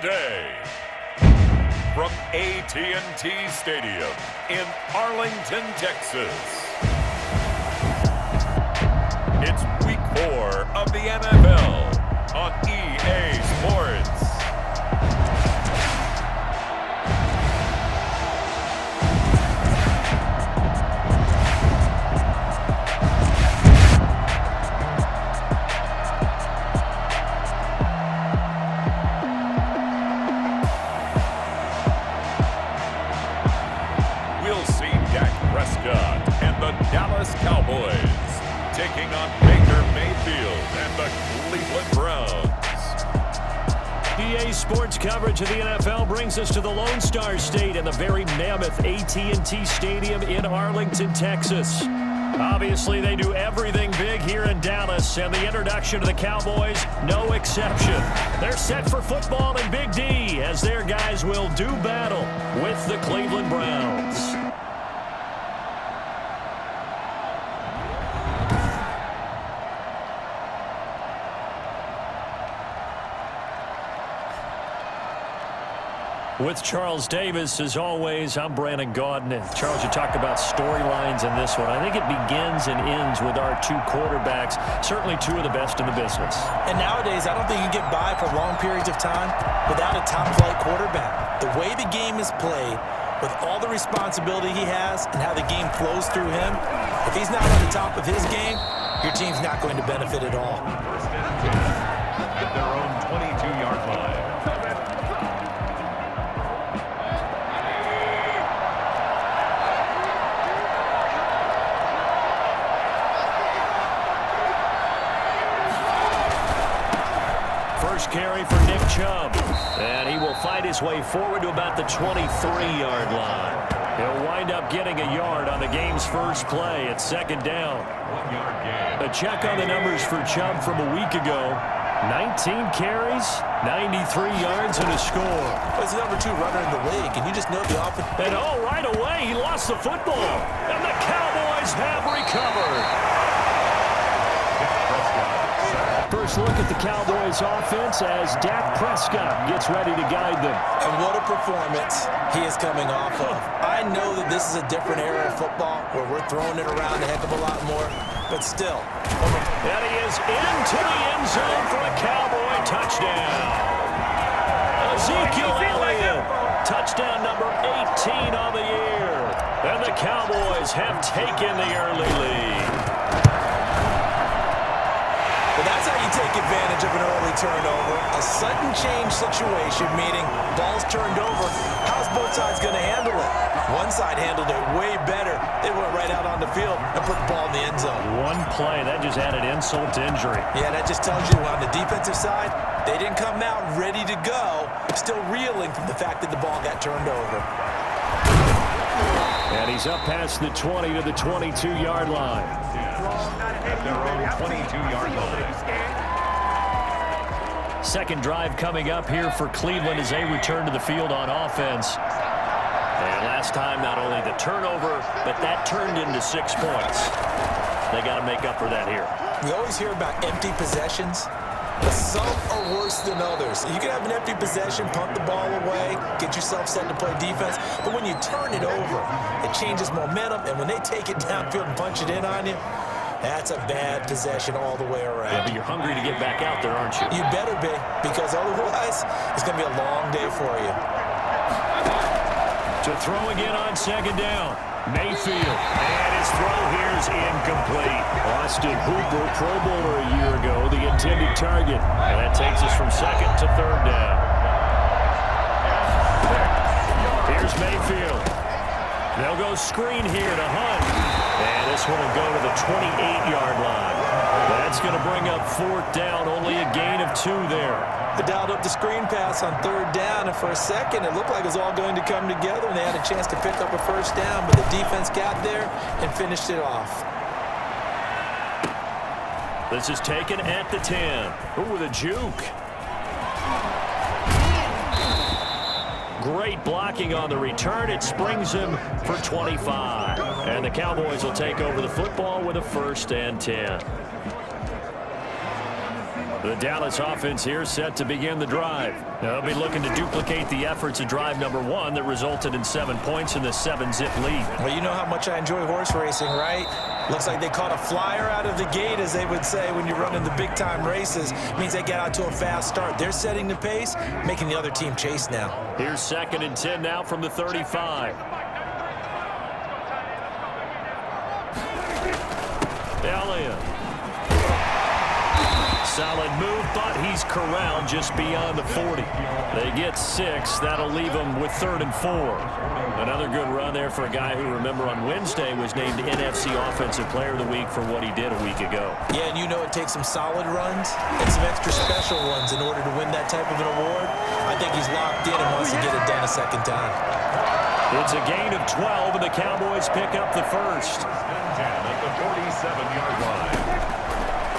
today, from AT&T Stadium in Arlington, Texas, it's Week 4 of the NFL on EA Sports. And the Dallas Cowboys taking on Baker Mayfield and the Cleveland Browns. EA Sports coverage of the NFL brings us to the Lone Star State and the very mammoth AT&T Stadium in Arlington, Texas. Obviously, they do everything big here in Dallas, and the introduction of the Cowboys, no exception. They're set for football in Big D as their guys will do battle with the Cleveland Browns. With Charles Davis, as always, I'm Brandon Gaudin. And Charles, you talked about storylines in this one. I think it begins and ends with our two quarterbacks, certainly two of the best in the business. And nowadays, I don't think you can get by for long periods of time without a top-flight quarterback. The way the game is played, with all the responsibility he has and how the game flows through him, if he's not on the top of his game, your team's not going to benefit at all. First and 10 at their own 22-yard line. First carry for Nick Chubb, and he will fight his way forward to about the 23-yard line. He'll wind up getting a yard on the game's first play at second down. 1 yard gain. A check on the numbers for Chubb from a week ago. 19 carries, 93 yards, and a score. He's the number 2 runner in the league, and you just know the offense. And right away, he lost the football, and the Cowboys have recovered. First look at the Cowboys offense as Dak Prescott gets ready to guide them. And what a performance he is coming off of. I know that this is a different era of football where we're throwing it around a heck of a lot more, but still. And he is into the end zone for a Cowboy touchdown. Ezekiel Elliott, touchdown number 18 on the year. And the Cowboys have taken the early lead. Well, that's how you take advantage of an early turnover. A sudden change situation, meaning ball's turned over. How's both sides going to handle it? One side handled it way better. They went right out on the field and put the ball in the end zone. One play, that just added insult to injury. Yeah, that just tells you on the defensive side, they didn't come out ready to go, still reeling from the fact that the ball got turned over. And he's up past the 20 to the 22-yard line. At their own 22-yard line. Second drive coming up here for Cleveland as they return to the field on offense. And last time, not only the turnover, but that turned into 6 points. They got to make up for that here. We always hear about empty possessions, but some are worse than others. You can have an empty possession, punt the ball away, get yourself set to play defense, but when you turn it over, it changes momentum, and when they take it downfield and punch it in on you, that's a bad possession all the way around. Yeah, but you're hungry to get back out there, aren't you? You better be, because otherwise, it's going to be a long day for you. To throw again on second down. Mayfield. And his throw here is incomplete. Austin Hooper, Pro Bowler a year ago, the intended target. And that takes us from second to third down. Here's Mayfield. They'll go screen here to Hunt. And this one will go to the 28-yard line. That's going to bring up fourth down, only a gain of 2 there. They dialed up the screen pass on third down, and for a second, it looked like it was all going to come together, and they had a chance to pick up a first down, but the defense got there and finished it off. This is taken at the 10. Ooh, with a juke. Great blocking on the return. It springs him for 25. And the Cowboys will take over the football with a 1st and 10. The Dallas offense here set to begin the drive. They'll be looking to duplicate the efforts of drive number 1 that resulted in 7 points in the 7-zip lead. Well, you know how much I enjoy horse racing, right? Looks like they caught a flyer out of the gate, as they would say when you're running the big-time races. It means they get out to a fast start. They're setting the pace, making the other team chase now. Here's 2nd and 10 now from the 35. Elliott. Solid move, but he's corralled just beyond the 40. They get 6. That'll leave them with 3rd and 4. Another good run there for a guy who, remember, on Wednesday was named NFC Offensive Player of the Week for what he did a week ago. Yeah, and you know it takes some solid runs and some extra special ones in order to win that type of an award. I think he's locked in and wants to get it done a second time. It's a gain of 12, and the Cowboys pick up the first. At the 47-yard line.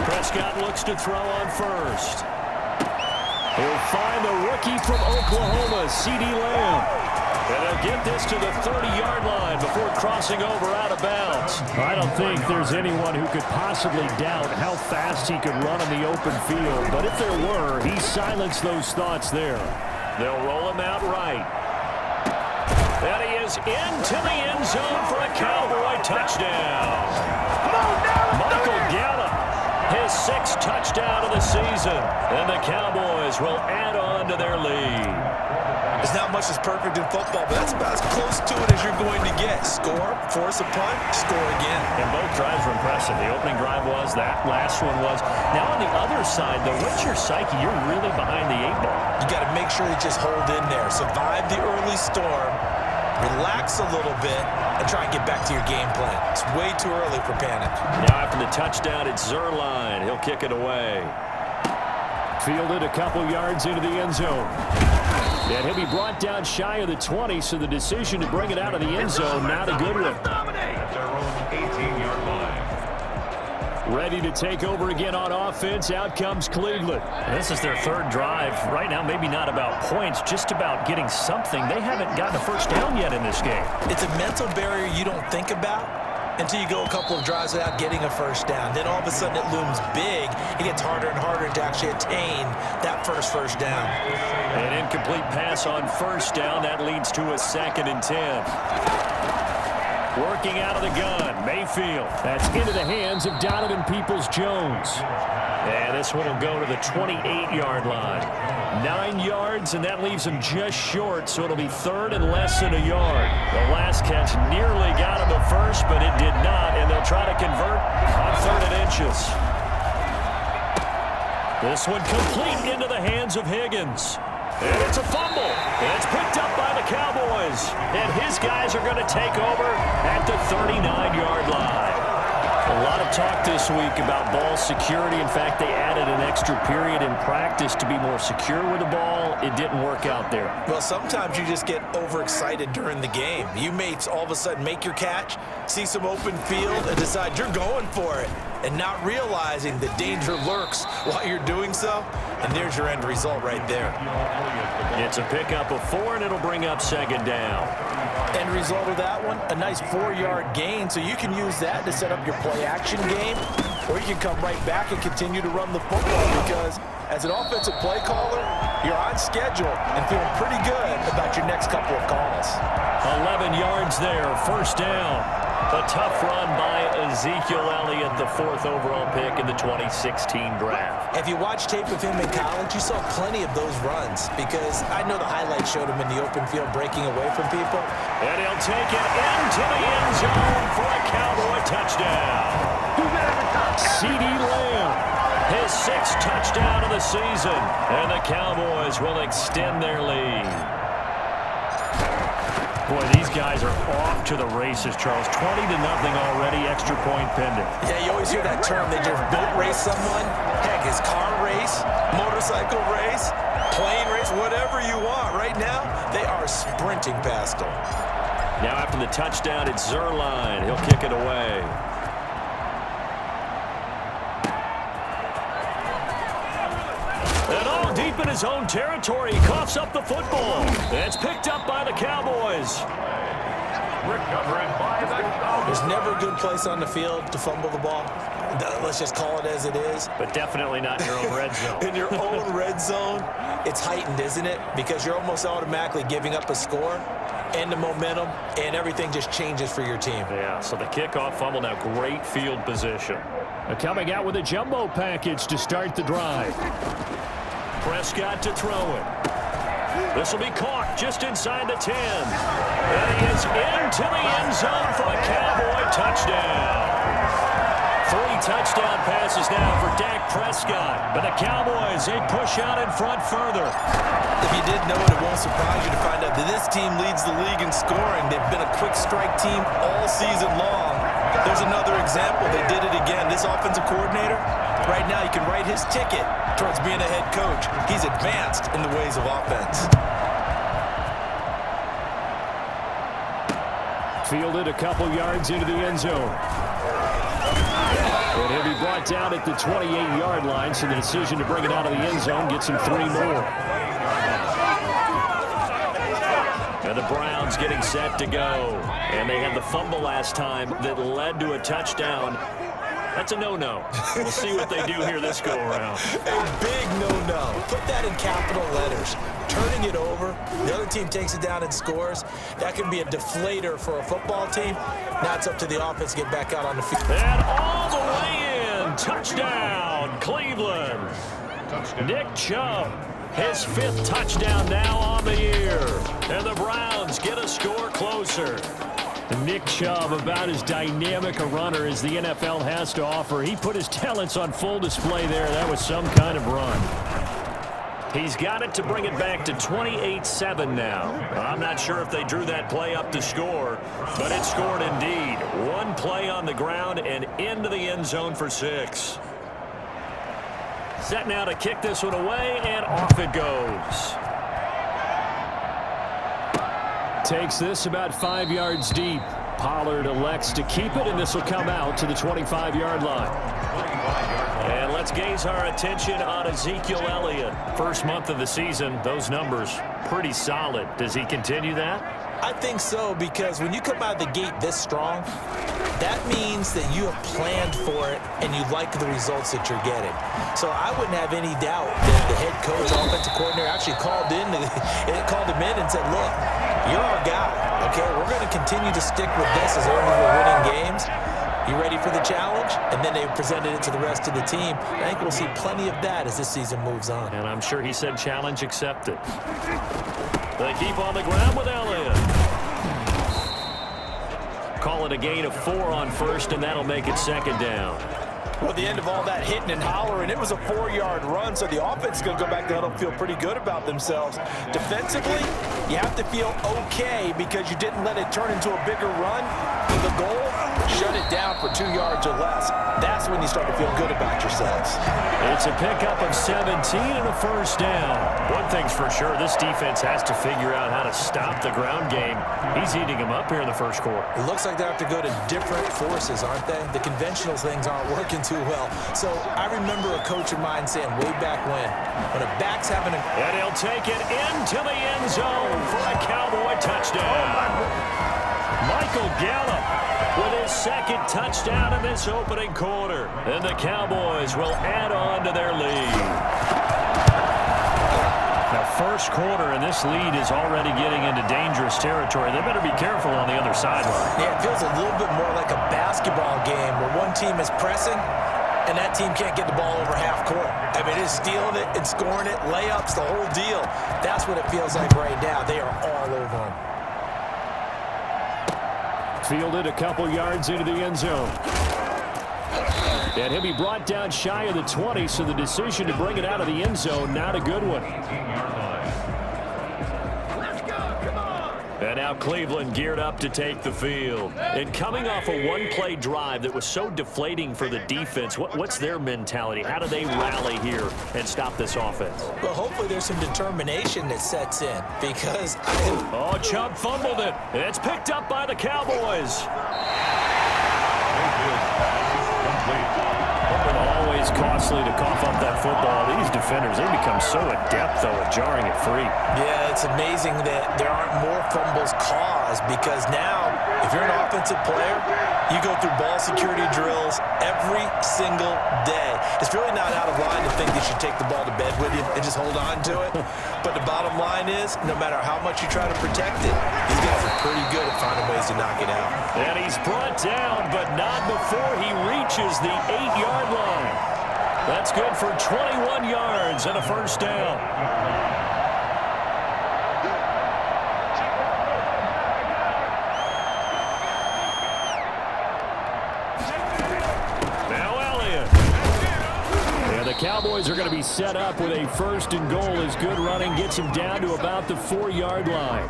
Prescott looks to throw on first. He'll find the rookie from Oklahoma, C.D. Lamb. And they'll get this to the 30-yard line before crossing over out of bounds. I don't think there's anyone who could possibly doubt how fast he could run in the open field. But if there were, he silenced those thoughts there. They'll roll him out right. And he is into the end zone for a Cowboy touchdown. Michael Gallup, his 6th touchdown of the season. And the Cowboys will add on to their lead. There's not much that's perfect in football, but that's about as close to it as you're going to get. Score, force a punt, score again. And both drives were impressive. The opening drive was, that last one was. Now on the other side, though, what's your psyche? You're really behind the 8 ball. You got to make sure you just hold in there. Survive the early storm, relax a little bit, and try and get back to your game plan. It's way too early for panic. Now after the touchdown, it's Zerline. He'll kick it away. Fielded a couple yards into the end zone. And he'll be brought down shy of the 20, so the decision to bring it out of the end zone, not a good one. That's their own 18-yard line. Ready to take over again on offense. Out comes Cleveland. This is their 3rd drive. Right now, maybe not about points, just about getting something. They haven't gotten a first down yet in this game. It's a mental barrier you don't think about until you go a couple of drives without getting a first down. Then all of a sudden it looms big. It gets harder and harder to actually attain that first down. An incomplete pass on first down. That leads to a 2nd and 10. Working out of the gun, Mayfield. That's into the hands of Donovan Peoples-Jones. And this one will go to the 28-yard line. 9 yards, and that leaves him just short, so it'll be 3rd and less than a yard. The last catch nearly got him a first, but it did not, and they'll try to convert on 3rd and inches. This one complete into the hands of Higgins. And it's a fumble. And it's picked up by the Cowboys. And his guys are going to take over at the 39-yard line. A lot of talk this week about ball security. In fact, they added an extra period in practice to be more secure with the ball. It didn't work out there. Well, sometimes you just get overexcited during the game. You may all of a sudden make your catch, see some open field, and decide you're going for it, and not realizing the danger lurks while you're doing so. And there's your end result right there. It's a pickup of 4, and it'll bring up 2nd down. End result of that one, a nice 4-yard gain, so you can use that to set up your play-action game, or you can come right back and continue to run the football, because as an offensive play caller, you're on schedule and feeling pretty good about your next couple of calls. 11 yards there, first down. A tough run by Ezekiel Elliott, the 4th overall pick in the 2016 draft. If you watch tape of him in college, you saw plenty of those runs, because I know the highlights showed him in the open field breaking away from people. And he'll take it into the end zone for a Cowboy touchdown. C.D. Lamb, his 6th touchdown of the season, and the Cowboys will extend their lead. Boy, these guys are off to the races, Charles. 20-0 already, extra point pending. Yeah, you always hear that term. They just boat race someone. Heck, it's car race, motorcycle race, plane race, whatever you want. Right now, they are sprinting past them. Now after the touchdown, it's Zerline. He'll kick it away. And all deep in his own territory, he coughs up the football. It's picked up by the Cowboys. Recovered by the Cowboys. There's never a good place on the field to fumble the ball. Let's just call it as it is. But definitely not in your own red zone. In your own red zone, it's heightened, isn't it? Because you're almost automatically giving up a score and the momentum, and everything just changes for your team. Yeah, so the kickoff fumble, now great field position. Coming out with a jumbo package to start the drive. Prescott to throw it. This will be caught just inside the 10. And he is into the end zone for a Cowboy touchdown. 3 touchdown passes now for Dak Prescott. But the Cowboys, they push out in front further. If you didn't know it, it won't surprise you to find out that this team leads the league in scoring. They've been a quick strike team all season long. There's another example. They did it again. This offensive coordinator, right now you can write his ticket towards being a head coach. He's advanced in the ways of offense. Fielded a couple yards into the end zone. And he'll be brought down at the 28-yard line, so the decision to bring it out of the end zone gets him 3 more. And the Browns getting set to go. And they had the fumble last time that led to a touchdown. That's a no-no. We'll see what they do here this go-around. A big no-no. Put that in capital letters. Turning it over, the other team takes it down and scores. That can be a deflator for a football team. Now it's up to the offense to get back out on the field. And all the way in. Touchdown, Cleveland. Nick Chubb, his 5th touchdown now on the year. And the Browns get a score closer. Nick Chubb, about as dynamic a runner as the NFL has to offer. He put his talents on full display there. That was some kind of run. He's got it to bring it back to 28-7 now. I'm not sure if they drew that play up to score, but it scored indeed. 1 play on the ground and into the end zone for 6. Set now to kick this one away, and off it goes. Takes this about 5 yards deep. Pollard elects to keep it, and this will come out to the 25-yard line. And let's gaze our attention on Ezekiel Elliott. First month of the season, those numbers pretty solid. Does he continue that? I think so, because when you come out of the gate this strong, that means that you have planned for it and you like the results that you're getting. So I wouldn't have any doubt that the head coach, offensive coordinator, actually called him in and said, look, you're our guy, okay? We're going to continue to stick with this as long as we're winning games. You ready for the challenge? And then they presented it to the rest of the team. I think we'll see plenty of that as this season moves on. And I'm sure he said challenge accepted. They keep on the ground with Elliott. Call it a gain of 4 on first, and that'll make it 2nd down. Well, at the end of all that hitting and hollering, it was a 4-yard run, so the offense is going to go back to huddle and feel pretty good about themselves. Defensively, you have to feel okay because you didn't let it turn into a bigger run. The goal, shut it down for 2 yards or less. That's when you start to feel good about yourselves. It's a pickup of 17 and a 1st down. One thing's for sure, this defense has to figure out how to stop the ground game. He's eating them up here in the first quarter. It looks like they have to go to different forces, aren't they? The conventional things aren't working too well. So I remember a coach of mine saying way back when a back's having a... And he'll take it into the end zone for a Cowboy touchdown. Michael Gallup with his 2nd touchdown in this opening quarter. And the Cowboys will add on to their lead. Now, first quarter, and this lead is already getting into dangerous territory. They better be careful on the other sideline. Yeah, it feels a little bit more like a basketball game where one team is pressing and that team can't get the ball over half court. I mean, it's stealing it and scoring it, layups, the whole deal. That's what it feels like right now. They are all over them. Fielded a couple yards into the end zone. And he'll be brought down shy of the 20, so the decision to bring it out of the end zone, not a good one. And now Cleveland geared up to take the field. And coming off a 1-play drive that was so deflating for the defense, what's their mentality? How do they rally here and stop this offense? Well, hopefully there's some determination that sets in because... Oh, Chubb fumbled it. It's picked up by the Cowboys. Always costly to cough up that football. These defenders, they become so adept, though, at jarring it free. Yeah, it's amazing that there aren't more fumbles caused because now If you're an offensive player, you go through ball security drills every single day. It's really not out of line to think you should take the ball to bed with you and just hold on to it. But the bottom line is, no matter how much you try to protect it, these guys are pretty good at finding ways to knock it out. And he's brought down, but not before he reaches the 8-yard line. That's good for 21 yards and a first down. Cowboys are going to be set up with a first and goal as good running gets him down to about the 4-yard line.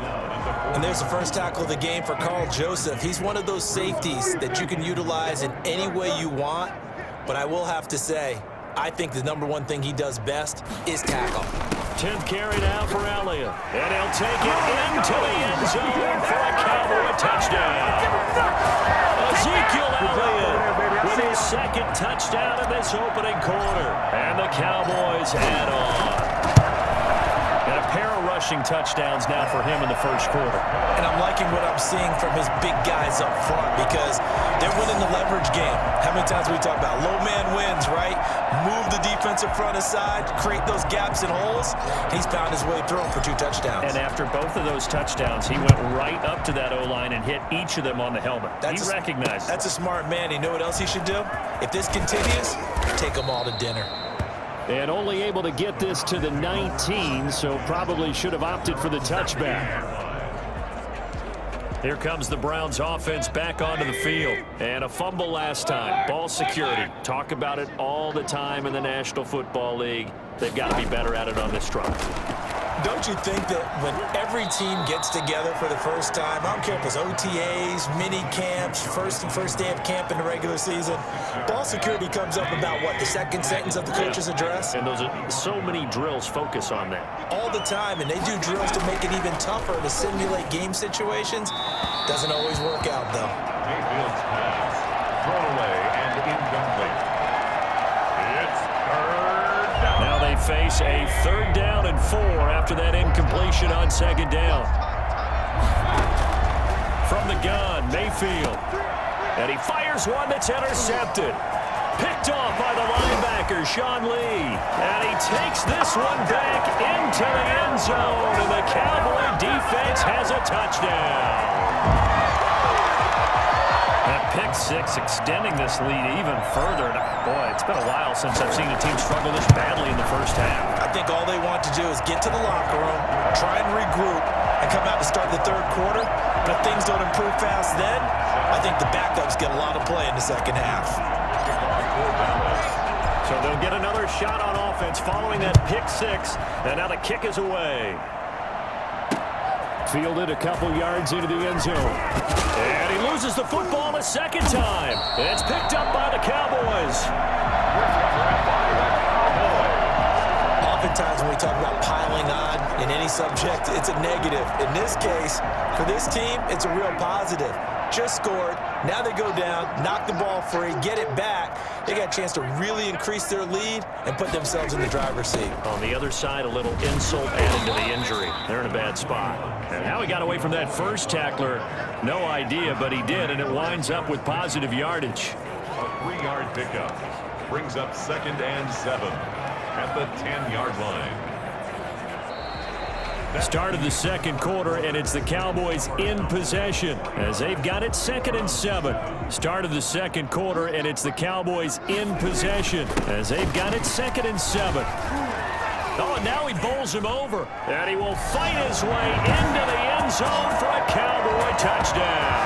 And there's the first tackle of the game for Carl Joseph. He's one of those safeties that you can utilize in any way you want. But I will have to say, I think the number one thing he does best is tackle. 10th carry now for Elliott. And he'll take it into the end zone for a Cowboy touchdown. Ezekiel Elliott with his second touchdown in this opening quarter. And the Cowboys add on. And a pair of rushing touchdowns now for him in the first quarter. And I'm liking what I'm seeing from his big guys up front because they're winning the leverage game. How many times we talk about low man wins, right? Move the defensive front aside, create those gaps and holes. He's found his way through them for 2 touchdowns. And after both of those touchdowns, he went right up to that O-line and hit each of them on the helmet. He recognized it. That's a smart man. You know what else he should do? If this continues, take them all to dinner. And only able to get this to the 19, so probably should have opted for the touchback. Here comes the Browns offense back onto the field. And a fumble last time. Ball security. Talk about it all the time in the National Football League. They've got to be better at it on this drive. Don't you think that when every team gets together for the first time, I don't care if it's OTAs, mini camps, first day of camp in the regular season, ball security comes up about, what, the second sentence of the coach's address? And those are so many drills focus on that. All the time, and they do drills to make it even tougher to simulate game situations. Doesn't always work out, though. Mayfield's pass, thrown away and incomplete. It's third down. Now they face a 3rd down and 4 after that incompletion on 2nd down. From the gun, Mayfield. And he fires one that's intercepted. Picked off by the linebacker, Sean Lee. And he takes this one back into the end zone. And the Cowboy defense has a touchdown. That pick 6 extending this lead even further. Boy, it's been a while since I've seen a team struggle this badly in the first half. I think all they want to do is get to the locker room, try and regroup, and come out to start the 3rd quarter. But if things don't improve fast then, I think the backups get a lot of play in the second half. So they'll get another shot on offense following that pick 6. And now the kick is away. Fielded a couple yards into the end zone. And he loses the football a second time. It's picked up by the Cowboys. Oftentimes when we talk about piling on in any subject, it's a negative. In this case, for this team, it's a real positive. Just scored. Now they go down, knock the ball free, get it back. They got a chance to really increase their lead and put themselves in the driver's seat. On the other side, a little insult added to the injury. They're in a bad spot. And how he got away from that first tackler, no idea, but he did, and it winds up with positive yardage. A 3-yard pickup brings up 2nd and 7 at the 10-yard line. Start of the second quarter, and it's the Cowboys in possession as they've got it 2nd and 7. Start of the second quarter, and it's the Cowboys in possession as they've got it 2nd and 7. Oh, and now he bowls him over, and he will fight his way into the end zone for a Cowboy touchdown.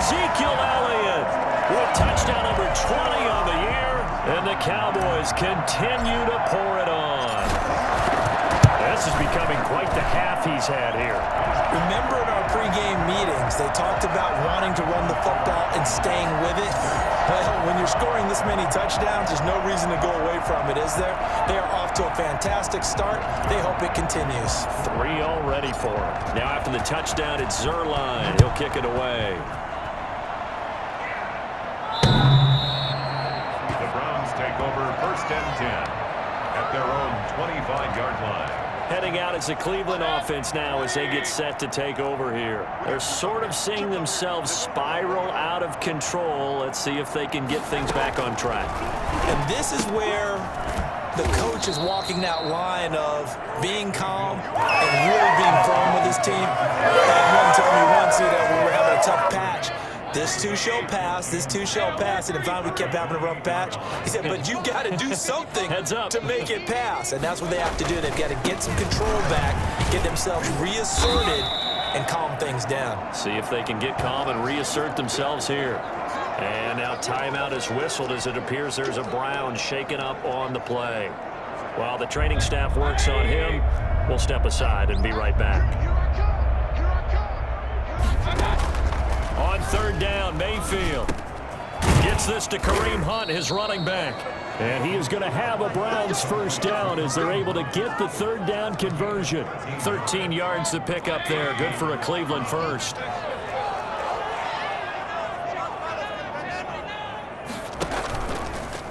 Ezekiel Elliott with touchdown number 20 on the year, and the Cowboys continue to pour it on. This is becoming quite the half he's had here. Remember in our pregame meetings, they talked about wanting to run the football and staying with it. Well, when you're scoring this many touchdowns, there's no reason to go away from it, is there? They are off to a fantastic start. They hope it continues. 3 already for him. Now after the touchdown, it's Zerline. He'll kick it away. The Browns take over 1st and 10 at their own 25-yard line. heading out as the Cleveland offense now as they get set to take over here. They're sort of seeing themselves spiral out of control. Let's see if they can get things back on track. And this is where the coach is walking that line of being calm and really being firm with his team. One told me once, when we were having a tough patch, this too shall pass, this too shall pass. And finally we kept having a rough patch. He said, but you got to do something to make it pass. And that's what they have to do. They've got to get some control back, get themselves reasserted, and calm things down. See if they can get calm and reassert themselves here. And now timeout is whistled as it appears there's a Brown shaken up on the play. While the training staff works on him, we'll step aside and be right back. On third down, Mayfield gets this to Kareem Hunt, his running back. And he is going to have a Browns first down as they're able to get the third down conversion. 13 yards to pick up there. Good for a Cleveland first.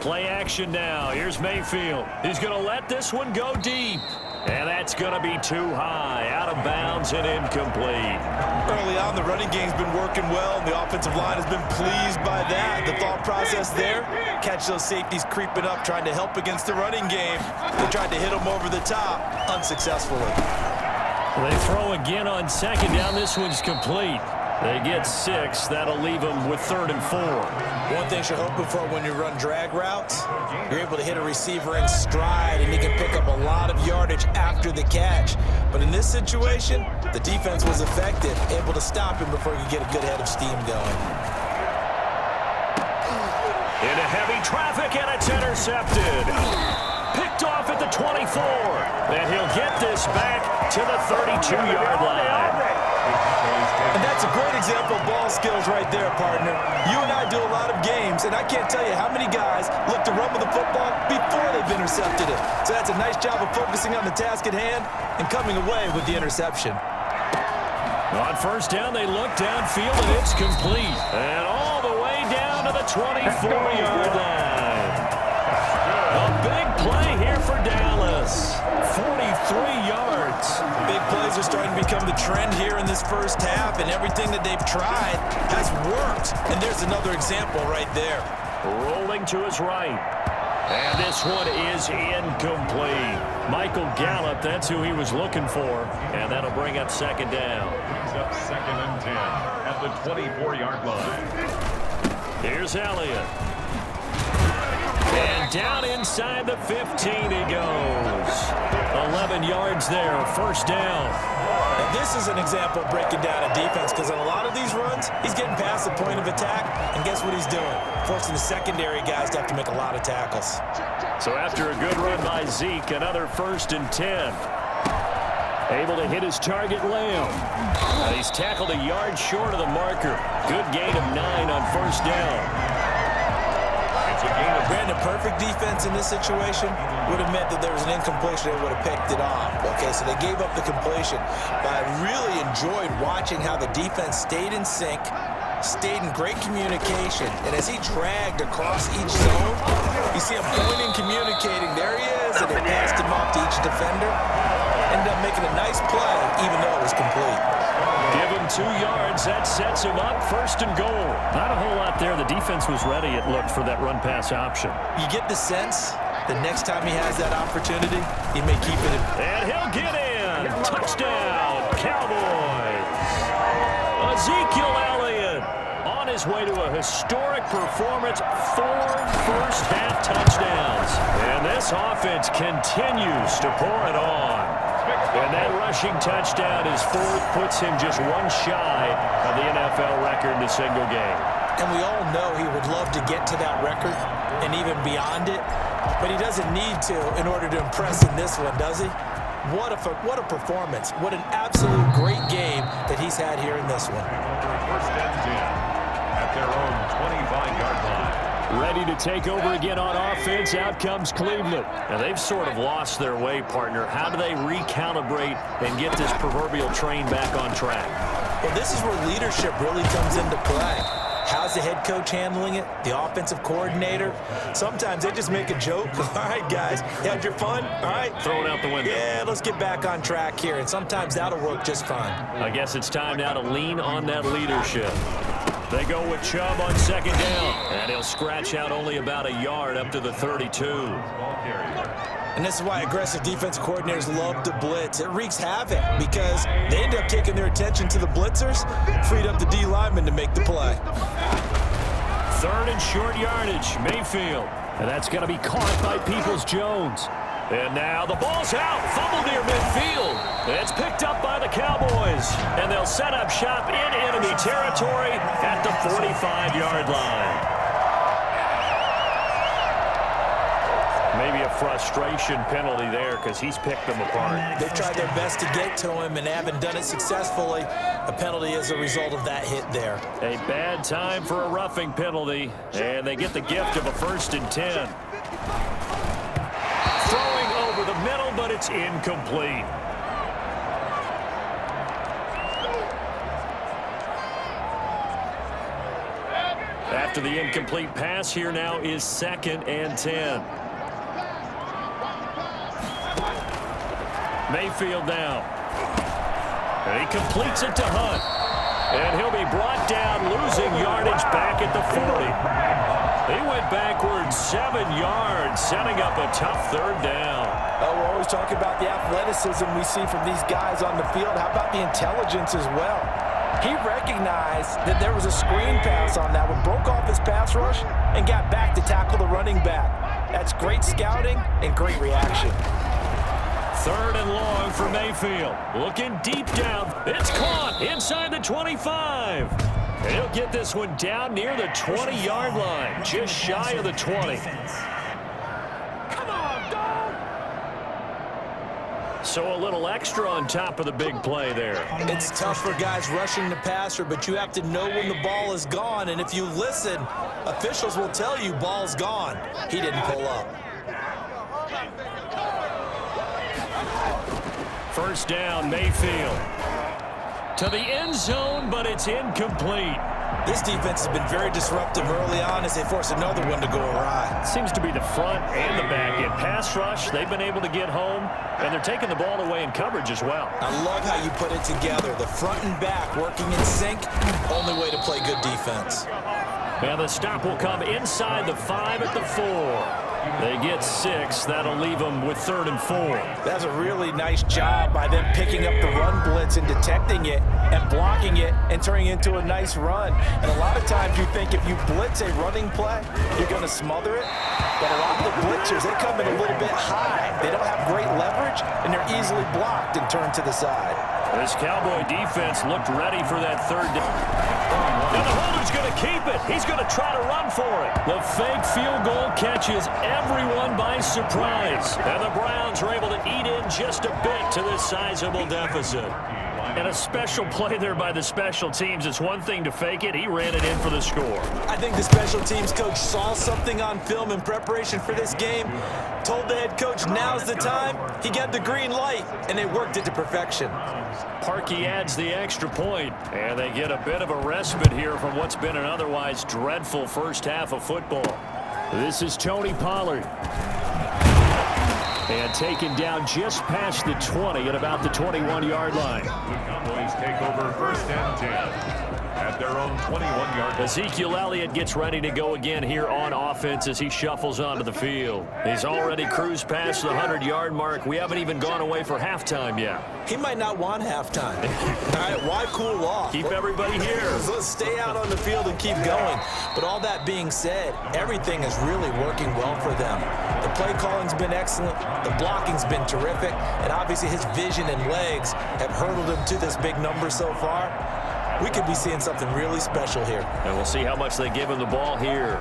Play action now. Here's Mayfield. He's going to let this one go deep. And that's going to be too high. Out of bounds and incomplete. Early on, the running game's been working well, and the offensive line has been pleased by that. The thought process there, catch those safeties creeping up, trying to help against the running game. They tried to hit them over the top, unsuccessfully. They throw again on second down. This one's complete. They get 6. That'll leave them with 3rd and 4. One thing you're hoping for when you run drag routes, you're able to hit a receiver in stride, and he can pick up a lot of yardage after the catch. But in this situation, the defense was effective, able to stop him before he could get a good head of steam going. Into heavy traffic, and it's intercepted. Picked off at the 24. And he'll get this back to the 32-yard line. And that's a great example of ball skills right there, partner. You and I do a lot of games, and I can't tell you how many guys look to run with the football before they've intercepted it. So that's a nice job of focusing on the task at hand and coming away with the interception. On first down, they look downfield, and it's complete. And all the way down to the 24-yard line. A big play here for Dallas. 43 yards. Big plays are starting to become the trend here in this first half, and everything that they've tried has worked. And there's another example right there. Rolling to his right. And this one is incomplete. Michael Gallup, that's who he was looking for. And that'll bring up second down. Brings up 2nd and 10 at the 24-yard line. Here's Elliott. And down inside the 15 he goes. 11 yards there, first down. And this is an example of breaking down a defense, because on a lot of these runs, he's getting past the point of attack, and guess what he's doing? Forcing the secondary guys to have to make a lot of tackles. So after a good run by Zeke, another 1st and 10. Able to hit his target, Lamb. He's tackled a yard short of the marker. Good gain of 9 on first down. Brandon, perfect defense in this situation would have meant that there was an incompletion. They would have picked it off. Okay, so they gave up the completion. But I really enjoyed watching how the defense stayed in sync, stayed in great communication. And as he dragged across each zone, you see him pointing, communicating. There he is, and they passed him off to each defender. Ended up making a nice play, even though it was complete. Give him 2 yards. That sets him up 1st and goal. Not a whole lot there. The defense was ready, it looked, for that run-pass option. You get the sense the next time he has that opportunity, he may keep it in. And he'll get in. Touchdown, Cowboys. Ezekiel Elliott on his way to a historic performance. 4 first-half touchdowns. And this offense continues to pour it on. And that rushing touchdown, his 4th, puts him just 1 shy of the NFL record in a single game. And we all know he would love to get to that record and even beyond it, but he doesn't need to in order to impress in this one, does he? What a performance. What an absolute great game that he's had here in this one. 1st and 10 at their own 25-yard line. Ready to take over again on offense. Out comes Cleveland. Now, they've sort of lost their way, partner. How do they recalibrate and get this proverbial train back on track? Well, this is where leadership really comes into play. How's the head coach handling it? The offensive coordinator? Sometimes they just make a joke. All right, guys, you had your fun? All right. Throw it out the window. Yeah, let's get back on track here, and sometimes that'll work just fine. I guess it's time now to lean on that leadership. They go with Chubb on second down, and he'll scratch out only about a yard up to the 32. And this is why aggressive defense coordinators love to blitz. It wreaks havoc because they end up taking their attention to the blitzers, freed up the D lineman to make the play. Third and short yardage, Mayfield. And that's going to be caught by Peoples-Jones. And now the ball's out, fumble near midfield. It's picked up by the Cowboys. And they'll set up shop in enemy territory at the 45-yard line. Maybe a frustration penalty there because he's picked them apart. They've tried their best to get to him and haven't done it successfully. A penalty as a result of that hit there. A bad time for a roughing penalty, and they get the gift of a 1st and 10. Throwing over the middle, but it's incomplete. After the incomplete pass, here now is 2nd and 10. Mayfield now. And he completes it to Hunt. And he'll be brought down, losing yardage back at the 40. He went backwards 7 yards, setting up a tough 3rd down. Oh, we're always talking about the athleticism we see from these guys on the field. How about the intelligence as well? He recognized that there was a screen pass on that one, broke off his pass rush, and got back to tackle the running back. That's great scouting and great reaction. 3rd and long for Mayfield. Looking deep down. It's caught inside the 25. And he'll get this one down near the 20-yard line, just shy of the 20. Come on, dog! So a little extra on top of the big play there. It's tough for guys rushing the passer, but you have to know when the ball is gone. And if you listen, officials will tell you ball's gone. He didn't pull up. 1st down, Mayfield. To the end zone, but it's incomplete. This defense has been very disruptive early on as they force another one to go awry. Seems to be the front and the back end. Pass rush, they've been able to get home, and they're taking the ball away in coverage as well. I love how you put it together. The front and back working in sync, only way to play good defense. And the stop will come inside the 5 at the 4. They get 6. That'll leave them with 3rd and 4. That's a really nice job by them picking up the run blitz and detecting it and blocking it and turning it into a nice run. And a lot of times you think if you blitz a running play, you're going to smother it. But a lot of the blitzers, they come in a little bit high. They don't have great leverage, and they're easily blocked and turned to the side. This Cowboy defense looked ready for that 3rd down. And the holder's going to keep it. He's going to try to run for it. The fake field goal catches everyone by surprise. And the Browns are able to eat in just a bit to this sizable deficit. And a special play there by the special teams. It's one thing to fake it. He ran it in for the score. I think the special teams coach saw something on film in preparation for this game, told the head coach now's the time. He got the green light, and they worked it to perfection. Parkey adds the extra point, and they get a bit of a respite here from what's been an otherwise dreadful first half of football. This is Tony Pollard. And taken down just past the 20 at about the 21-yard line. The Cowboys take over 1st and 10 at their own 21-yard line. Ezekiel Elliott gets ready to go again here on offense as he shuffles onto the field. He's already cruised past the 100-yard mark. We haven't even gone away for halftime yet. He might not want halftime. All right, why cool off? Keep everybody here. Let's stay out on the field and keep going. But all that being said, everything is really working well for them. The play calling's been excellent. The blocking's been terrific. And obviously his vision and legs have hurdled him to this big number so far. We could be seeing something really special here. And we'll see how much they give him the ball here.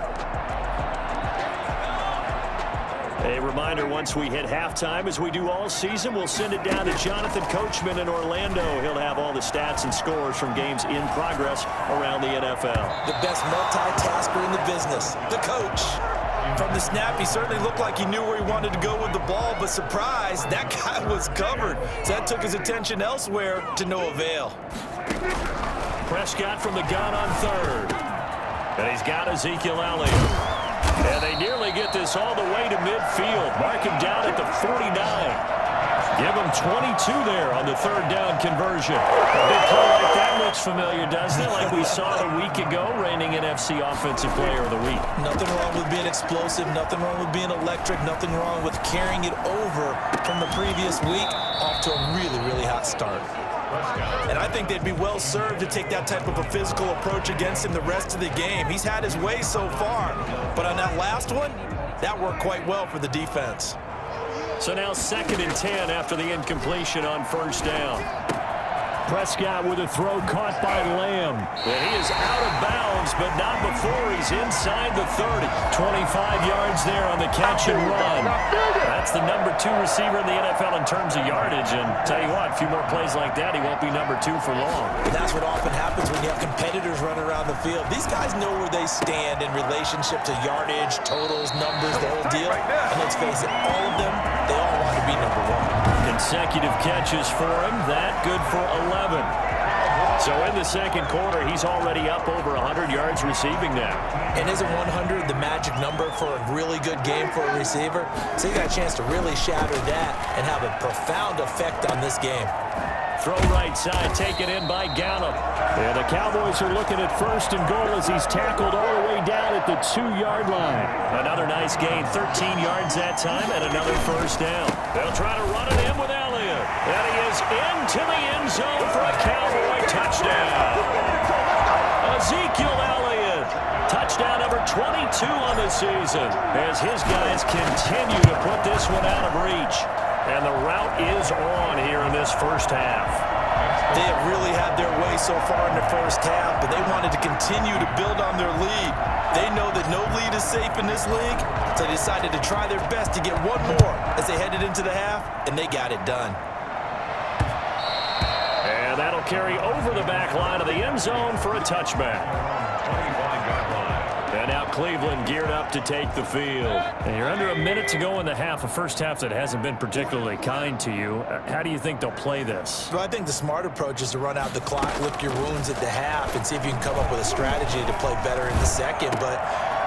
A reminder, once we hit halftime, as we do all season, we'll send it down to Jonathan Coachman in Orlando. He'll have all the stats and scores from games in progress around the NFL. The best multitasker in the business, the coach. From the snap, he certainly looked like he knew where he wanted to go with the ball, but surprise, that guy was covered. So that took his attention elsewhere to no avail. Prescott from the gun on 3rd. And he's got Ezekiel Elliott. And they nearly get this all the way to midfield. Mark him down at the 49. Give him 22 there on the third down conversion. A big play like that looks familiar, doesn't it? Like we saw it a week ago, reigning NFC Offensive Player of the Week. Nothing wrong with being explosive. Nothing wrong with being electric. Nothing wrong with carrying it over from the previous week off to a really, really hot start. And I think they'd be well served to take that type of a physical approach against him the rest of the game. He's had his way so far, but on that last one, that worked quite well for the defense. So now 2nd and 10 after the incompletion on first down. Prescott with a throw caught by Lamb. And he is out of bounds, but not before he's inside the 30. 25 yards there on the catch and run. That's the number 2 receiver in the NFL in terms of yardage. And tell you what, a few more plays like that, he won't be number 2 for long. And that's what often happens when you have competitors running around the field. These guys know where they stand in relationship to yardage, totals, numbers, the whole deal. And let's face it, all of them, they all want to be number 1. Consecutive catches for him. That good for 11. So in the second quarter, he's already up over 100 yards receiving now. And isn't 100 the magic number for a really good game for a receiver? So you got a chance to really shatter that and have a profound effect on this game. Throw right side, taken in by Gallup. And the Cowboys are looking at 1st and goal as he's tackled all the way down at the 2-yard line. Another nice gain, 13 yards that time, and another first down. They'll try to run it in with Elliott. And he is into the end zone for a Cowboy touchdown. Ezekiel Elliott, touchdown number 22 on the season, as his guys continue to put this one out of reach. And the route is on here in this first half. They have really had their way so far in the first half, but they wanted to continue to build on their lead. They know that no lead is safe in this league, so they decided to try their best to get one more as they headed into the half, and they got it done. And that'll carry over the back line of the end zone for a touchback. And now Cleveland geared up to take the field. And you're under a minute to go in the half, a first half that hasn't been particularly kind to you. How do you think they'll play this? Well, I think the smart approach is to run out the clock, lick your wounds at the half, and see if you can come up with a strategy to play better in the second. But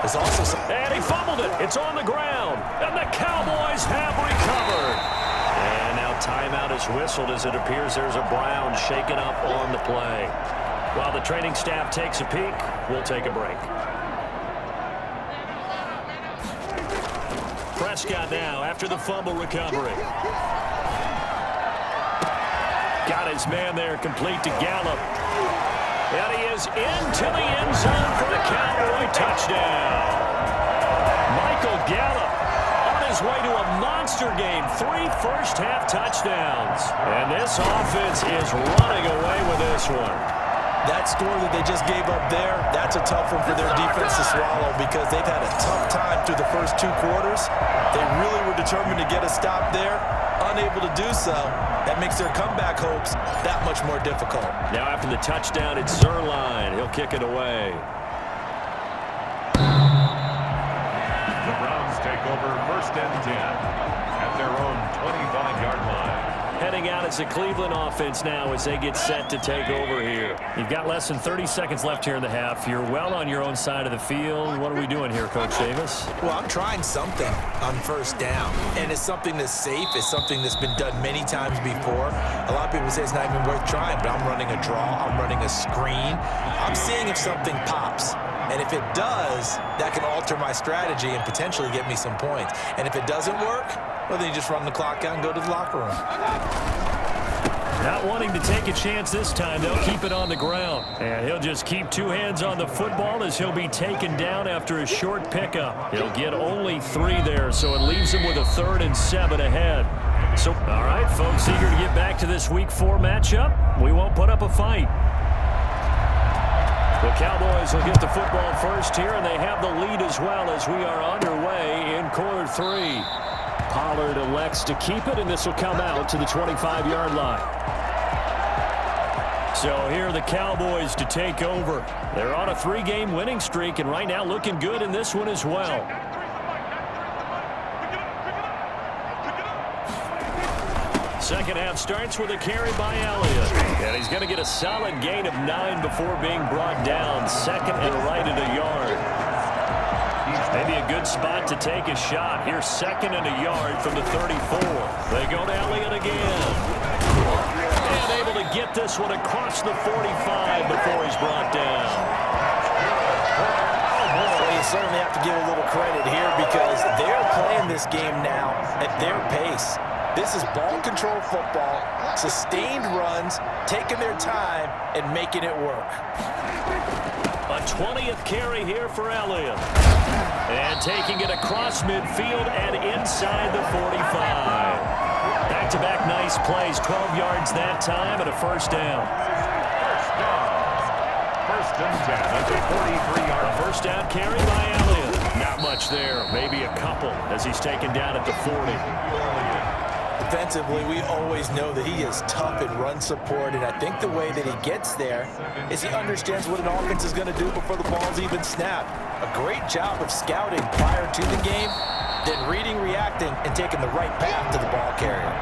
there's also some... And he fumbled it. It's on the ground. And the Cowboys have recovered. And now timeout is whistled as it appears there's a Brown shaken up on the play. While the training staff takes a peek, we'll take a break. Prescott now after the fumble recovery. Got his man there, complete to Gallup. And he is into the end zone for the Cowboy touchdown. Michael Gallup on his way to a monster game. 3 first-half touchdowns. And this offense is running away with this one. That score that they just gave up there, that's a tough one for their defense to swallow because they've had a tough time through the first 2 quarters. They really were determined to get a stop there, unable to do so. That makes their comeback hopes that much more difficult. Now after the touchdown, it's Zerline. He'll kick it away. The Browns take over 1st and 10 at their own 25-yard line. Heading out as the Cleveland offense now as they get set to take over here. You've got less than 30 seconds left here in the half. You're well on your own side of the field. What are we doing here, Coach Davis? Well, I'm trying something on first down, and it's something that's safe. It's something that's been done many times before. A lot of people say it's not even worth trying, but I'm running a draw. I'm running a screen. I'm seeing if something pops. And if it does, that can alter my strategy and potentially get me some points. And if it doesn't work, well, then you just run the clock out and go to the locker room. Not wanting to take a chance this time, they'll keep it on the ground. And he'll just keep 2 hands on the football as he'll be taken down after a short pickup. He'll get only 3 there, so it leaves him with a 3rd and 7 ahead. So, all right, folks, eager to get back to this Week 4 matchup. We won't put up a fight. The Cowboys will get the football first here, and they have the lead as well as we are underway in quarter 3. Pollard elects to keep it, and this will come out to the 25-yard line. So here are the Cowboys to take over. They're on a 3-game winning streak, and right now looking good in this one as well. Second half starts with a carry by Elliott. And he's going to get a solid gain of 9 before being brought down. Second and right at a yard. Maybe a good spot to take a shot. Here's second and a yard from the 34. They go to Elliott again. And able to get this one across the 45 before he's brought down. Well, you certainly have to give a little credit here because they're playing this game now at their pace. This is ball control football, sustained runs, taking their time, and making it work. A 20th carry here for Elliott. And taking it across midfield and inside the 45. Back-to-back nice plays, 12 yards that time and a first down. First and 10 at the 43-yard. A first down carry by Elliott. Not much there, maybe a couple as he's taken down at the 40. Defensively, we always know that he is tough in run support, and I think the way that he gets there is he understands what an offense is going to do before the ball's even snapped. A great job of scouting prior to the game, then reading, reacting, and taking the right path to the ball carrier.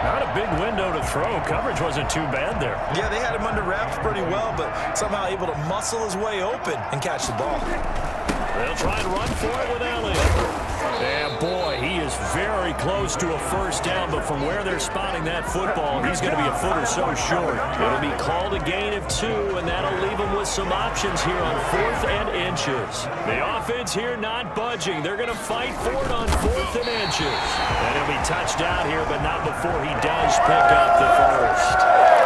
Not a big window to throw. Coverage wasn't too bad there. Yeah, they had him under wraps pretty well, but somehow able to muscle his way open and catch the ball. They'll try and run for it with Elliott. And boy, he is very close to a first down, but from where they're spotting that football, he's going to be a foot or so short. It'll be called a gain of 2, and that'll leave him with some options here on 4th and inches. The offense here not budging. They're going to fight for it on 4th and inches. And he'll be touched out here, but not before he does pick up the first.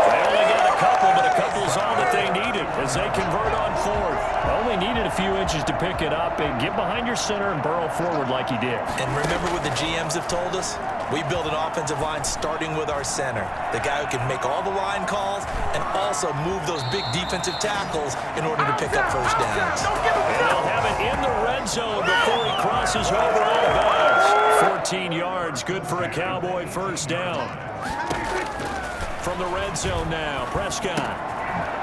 They only got a couple, but a couple's all that they needed as they convert on 4th. Only needed a few inches to pick it up and get behind your center and burrow forward like he did. And remember what the GMs have told us? We build an offensive line starting with our center, the guy who can make all the line calls and also move those big defensive tackles in order to pick up first downs. And they'll have it in the red zone before he crosses over out of bounds. 14 yards, good for a Cowboy first down. From the red zone now, Prescott.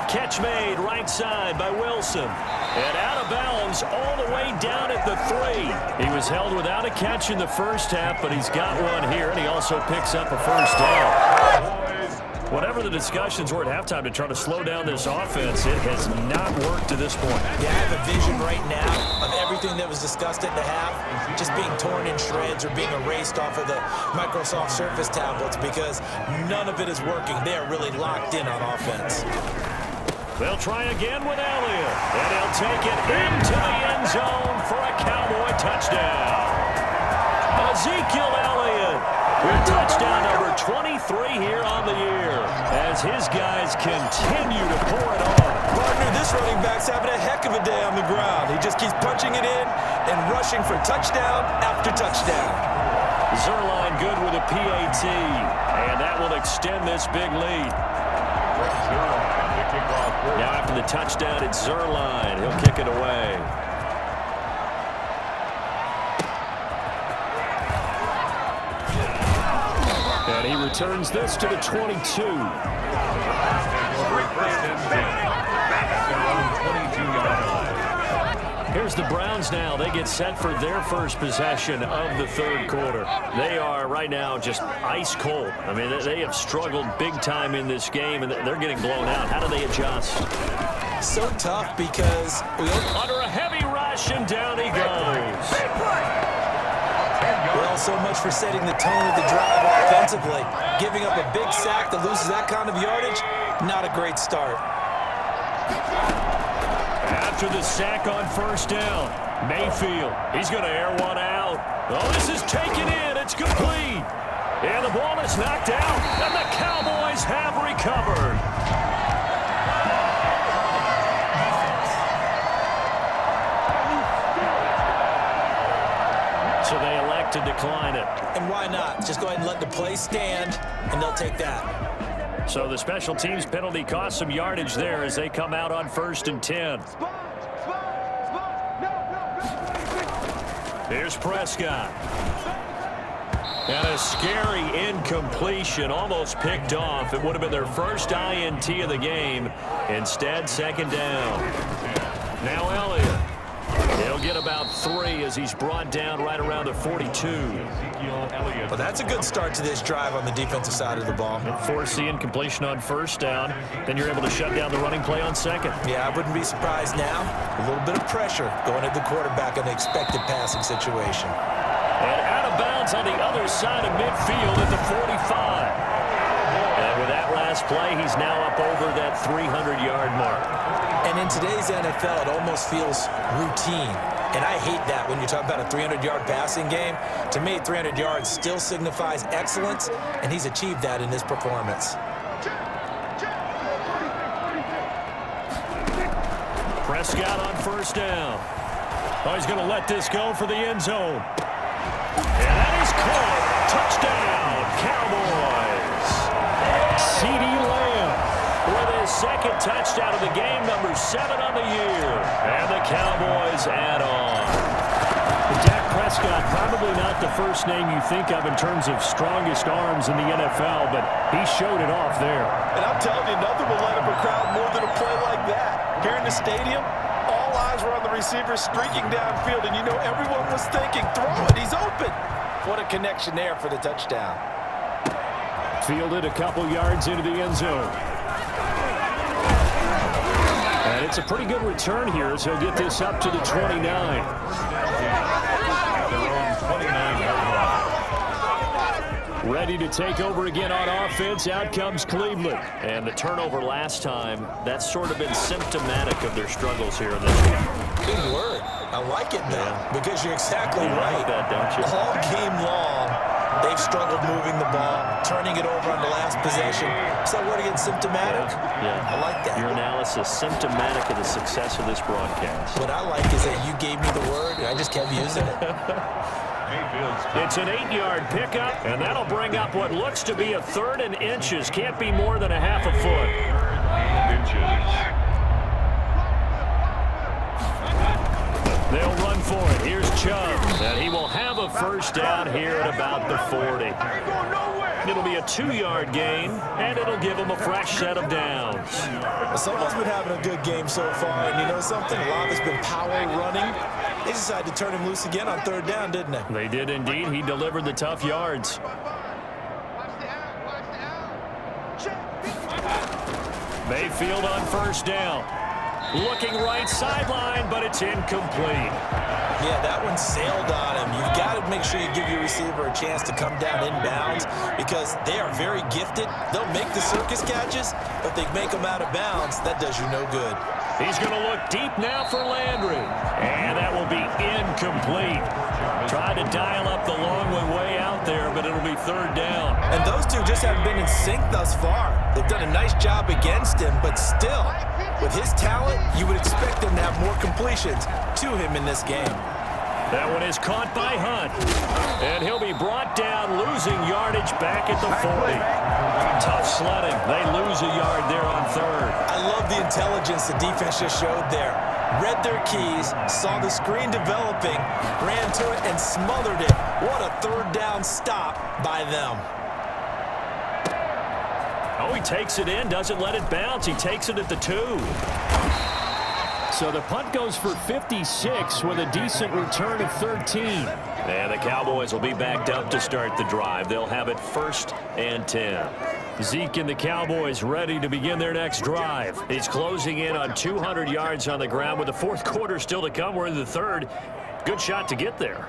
Catch made right side by Wilson. And out of bounds all the way down at the 3. He was held without a catch in the first half, but he's got one here, and he also picks up a first down. Whatever the discussions were at halftime to try to slow down this offense, it has not worked to this point. Yeah, I have a vision right now of everything that was discussed at the half just being torn in shreds or being erased off of the Microsoft Surface tablets because none of it is working. They are really locked in on offense. They'll try again with Elliott, and he'll take it into the end zone for a Cowboy touchdown. Ezekiel Elliott with touchdown number 23 here on the year as his guys continue to pour it on. Partner, this running back's having a heck of a day on the ground. He just keeps punching it in and rushing for touchdown after touchdown. Zerline good with a PAT, and that will extend this big lead. Now after the touchdown, it's Zerline. He'll kick it away. And he returns this to the 22. Here's the Browns now. They get set for their first possession of the third quarter. They are right now just ice cold. I mean, they have struggled big time in this game, and they're getting blown out. How do they adjust? So tough because under a heavy rush, and down he goes. Well, so much for setting the tone of the drive offensively. Giving up a big sack that loses that kind of yardage, not a great start. After the sack on first down, Mayfield, he's going to air one out. Oh, this is taken in. It's complete. And the ball is knocked out, and the Cowboys have recovered. So they elect to decline it. And why not? Just go ahead and let the play stand, and they'll take that. So the special teams penalty cost some yardage there as they come out on 1st and 10. Here's Prescott. And a scary incompletion, almost picked off. It would have been their first INT of the game. Instead, second down. Now Elliott. He'll He'll get about 3 as he's brought down right around the 42. Well, that's a good start to this drive on the defensive side of the ball. And force the incompletion on first down. Then you're able to shut down the running play on second. Yeah, I wouldn't be surprised now. A little bit of pressure going at the quarterback in the expected passing situation. And out of bounds on the other side of midfield at the 45. And with that last play, he's now up over that 300-yard mark. And in today's NFL, it almost feels routine. And I hate that when you talk about a 300-yard passing game. To me, 300 yards still signifies excellence, and he's achieved that in his performance. Prescott on first down. Oh, he's going to let this go for the end zone. And that is caught. Touchdown, Cowboys. CeeDee Lamb with his second touchdown of the game, number 7 on the year. And the Cowboys add on. Dak Prescott, probably not the first name you think of in terms of strongest arms in the NFL, but he showed it off there. And I'm telling you, nothing will light up a crowd more than a play like that. Here in the stadium, all eyes were on the receiver streaking downfield, and you know everyone was thinking, throw it, he's open. What a connection there for the touchdown. Fielded a couple yards into the end zone. And it's a pretty good return here as he'll get this up to the 29. Ready to take over again on offense. Out comes Cleveland. And the turnover last time, that's sort of been symptomatic of their struggles here in this game. Good word. I like it now because you're exactly right. Like that, don't you? All game long, they've struggled moving the ball, turning it over on the last possession. So word again, symptomatic? Yeah. I like that. Your analysis, symptomatic of the success of this broadcast. What I like is that you gave me the word, and I just kept using it. It's an 8-yard pickup, and that'll bring up what looks to be a 3rd and inches. Can't be more than a half a foot. They'll run for it. Here's Chubb, and he will have a first down here at about the 40. It'll be a 2-yard gain, and it'll give him a fresh set of downs. Someone's been having a good game so far, and you know something? A lot has been power running. They decided to turn him loose again on 3rd down, didn't they? They did indeed. He delivered the tough yards. Mayfield on first down. Looking right sideline, but it's incomplete. Yeah, that one sailed on him. You've got to make sure you give your receiver a chance to come down inbounds because they are very gifted. They'll make the circus catches, but they make them out of bounds. That does you no good. He's going to look deep now for Landry. And that will be incomplete. Tried to dial up the long way out there, but it'll be 3rd down. And those two just haven't been in sync thus far. They've done a nice job against him, but still, with his talent, you would expect him to have more completions to him in this game. That one is caught by Hunt. And he'll be brought down, losing yardage back at the 40. Tough sledding. They lose a yard there on 3rd. I love the intelligence the defense just showed there. Read their keys, saw the screen developing, ran to it, and smothered it. What a 3rd down stop by them. Oh, he takes it in, doesn't let it bounce. He takes it at the 2. So the punt goes for 56 with a decent return of 13. And the Cowboys will be backed up to start the drive. They'll have it 1st and 10. Zeke and the Cowboys ready to begin their next drive. He's closing in on 200 yards on the ground with the 4th quarter still to come. We're in the 3rd. Good shot to get there.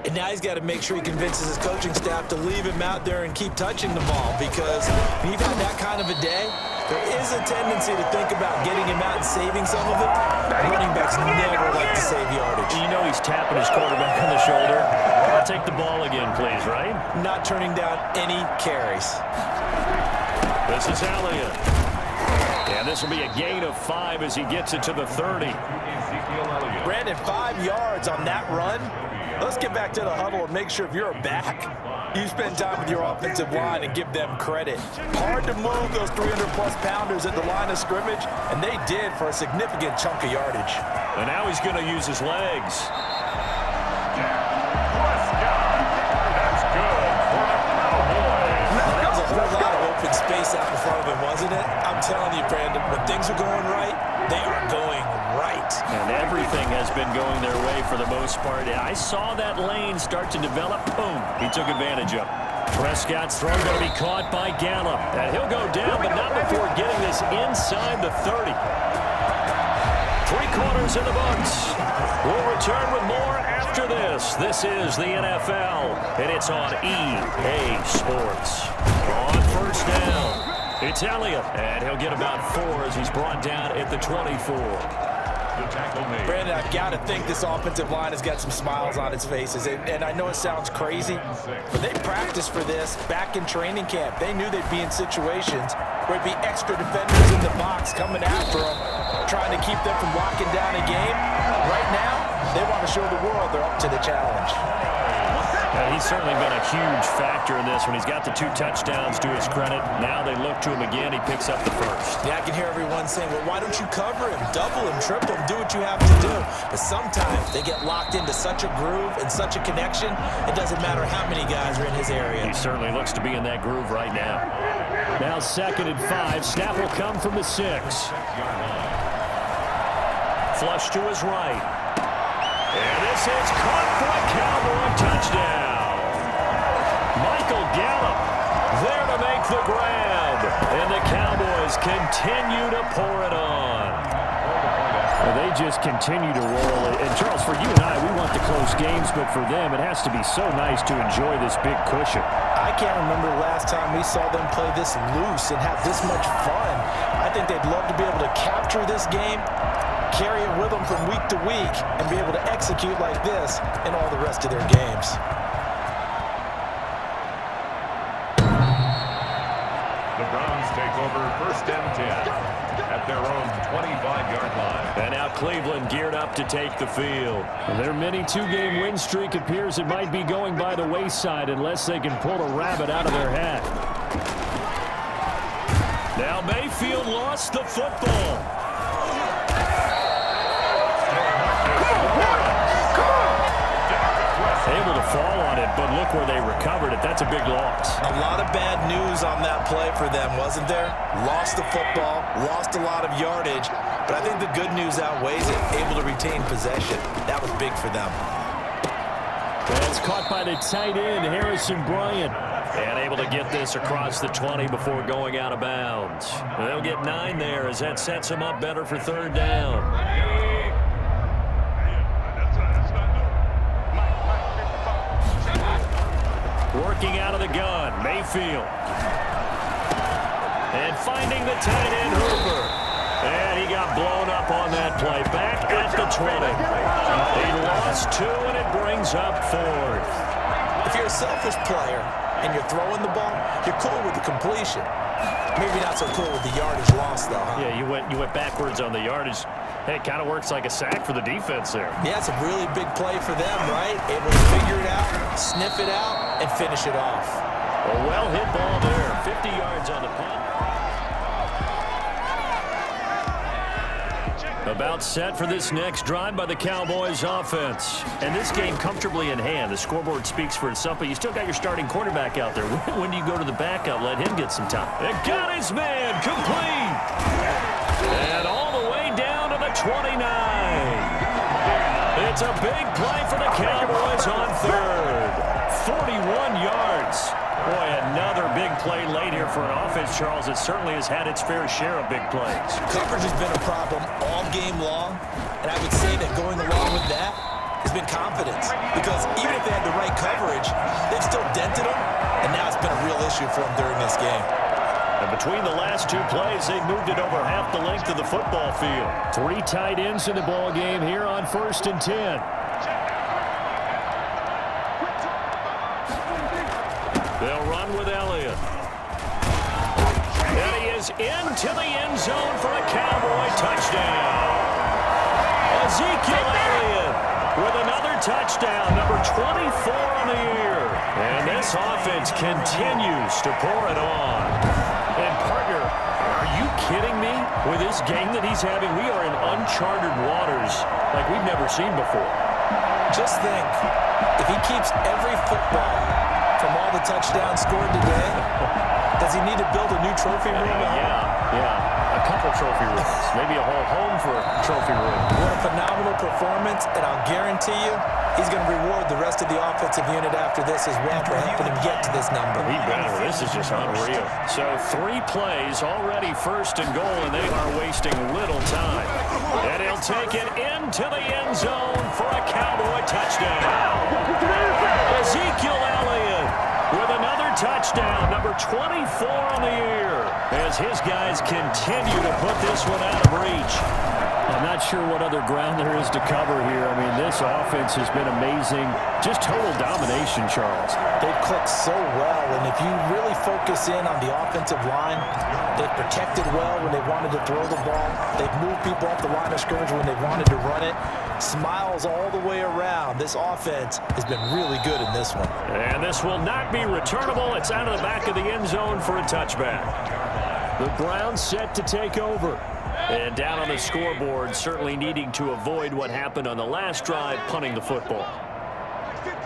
And now he's got to make sure he convinces his coaching staff to leave him out there and keep touching the ball because when you've had that kind of a day, there is a tendency to think about getting him out and saving some of it. Running backs never like to save yardage. You know he's tapping his quarterback on the shoulder. I'll take the ball again, please, right? Not turning down any carries. This is Elliott. And this will be a gain of 5 as he gets it to the 30. Brandon, 5 yards on that run. Let's get back to the huddle and make sure if you're a back, you spend time with your offensive line and give them credit. Hard to move those 300-plus pounders at the line of scrimmage, and they did for a significant chunk of yardage. And now he's going to use his legs. That was a whole lot of open space out in front of him, wasn't it? I'm telling you, Brandon, when things are going right, they are going right. And everything has been going their way for the most part. And I saw that lane start to develop. Boom. He took advantage of it. Prescott's throw going to be caught by Gallup. And he'll go down, but not before getting this inside the 30. 3 quarters in the books. We'll return with more after this. This is the NFL, and it's on EA Sports. On first down, it's Elliott, and he'll get about 4 as he's brought down at the 24. Brandon, I've got to think this offensive line has got some smiles on its faces. And I know it sounds crazy, but they practiced for this back in training camp. They knew they'd be in situations where it'd be extra defenders in the box coming after them, trying to keep them from locking down a game. Right now, they want to show the world they're up to the challenge. And he's certainly been a huge factor in this when he's got the 2 touchdowns to his credit. Now they look to him again. He picks up the first. Yeah, I can hear everyone saying, well, why don't you cover him, double him, triple him, do what you have to do. But sometimes they get locked into such a groove and such a connection, it doesn't matter how many guys are in his area. He certainly looks to be in that groove right now. Now 2nd and 5. Snap will come from the 6. Flush to his right. And this is caught for a Cowboy touchdown. Michael Gallup there to make the grab. And the Cowboys continue to pour it on. Well, they just continue to roll it. And, Charles, for you and I, we want the close games, but for them, it has to be so nice to enjoy this big cushion. I can't remember the last time we saw them play this loose and have this much fun. I think they'd love to be able to capture this game, carry it with them from week to week, and be able to execute like this in all the rest of their games. The Browns take over 1st and 10 at their own 25-yard line. And now Cleveland geared up to take the field. Their mini 2-game win streak appears it might be going by the wayside unless they can pull a rabbit out of their hat. Now Mayfield lost the football. Able to fall on it, but look where they recovered it. That's a big loss. A lot of bad news on that play for them, wasn't there? Lost the football, lost a lot of yardage, but I think the good news outweighs it. Able to retain possession. That was big for them. That's caught by the tight end, Harrison Bryant. And able to get this across the 20 before going out of bounds. They'll get 9 there as that sets them up better for 3rd down. Working out of the gun, Mayfield. And finding the tight end, Hooper. And he got blown up on that play. Back at the 20. He lost 2, and it brings up 4th. If you're a selfish player and you're throwing the ball, you're cool with the completion. Maybe not so cool with the yardage loss, though, huh? Yeah, you went backwards on the yardage. Hey, it kind of works like a sack for the defense there. Yeah, it's a really big play for them, right? Able to figure it out, sniff it out, and finish it off. A well-hit ball there. 50 yards on the punt. About set for this next drive by the Cowboys offense. And this game comfortably in hand. The scoreboard speaks for itself, but you still got your starting quarterback out there. When do you go to the backup? Let him get some time. It got his man complete. And all the way down to the 29. It's a big play for the Cowboys on 3rd. 41 yards. Boy, another big play late here for an offense, Charles. It certainly has had its fair share of big plays. Coverage has been a problem all game long, and I would say that going along with that has been confidence. Because even if they had the right coverage, they've still dented them, and now it's been a real issue for them during this game. And between the last 2 plays, they moved it over half the length of the football field. 3 tight ends in the ball game here on 1st and 10. They'll run with Elliott. And he is into the end zone for a Cowboy touchdown. Ezekiel Elliott with another touchdown, number 24 on the year. And this offense continues to pour it on. And, partner, are you kidding me? With this game that he's having, we are in uncharted waters like we've never seen before. Just think, if he keeps every football from all the touchdowns scored today, does he need to build a new trophy room? Yeah. a couple trophy rooms, maybe a whole home for a trophy room. What a phenomenal performance, and I'll guarantee you he's going to reward the rest of the offensive unit after this as well for helping him get to this number. He better. This is just unreal. So 3 plays, already first and goal, and they are wasting little time. And he'll take it into the end zone for a Cowboy touchdown. Ezekiel Elliott with another touchdown, number 24 on the year, as his guys continue to put this one out of reach. I'm not sure what other ground there is to cover here. I mean, this offense has been amazing. Just total domination, Charles. They've clicked so well, and if you really focus in on the offensive line, they've protected well when they wanted to throw the ball. They've moved people off the line of scrimmage when they wanted to run it. Smiles all the way around. This offense has been really good in this one. And this will not be returnable. It's out of the back of the end zone for a touchback. The Browns set to take over. And down on the scoreboard, certainly needing to avoid what happened on the last drive, punting the football.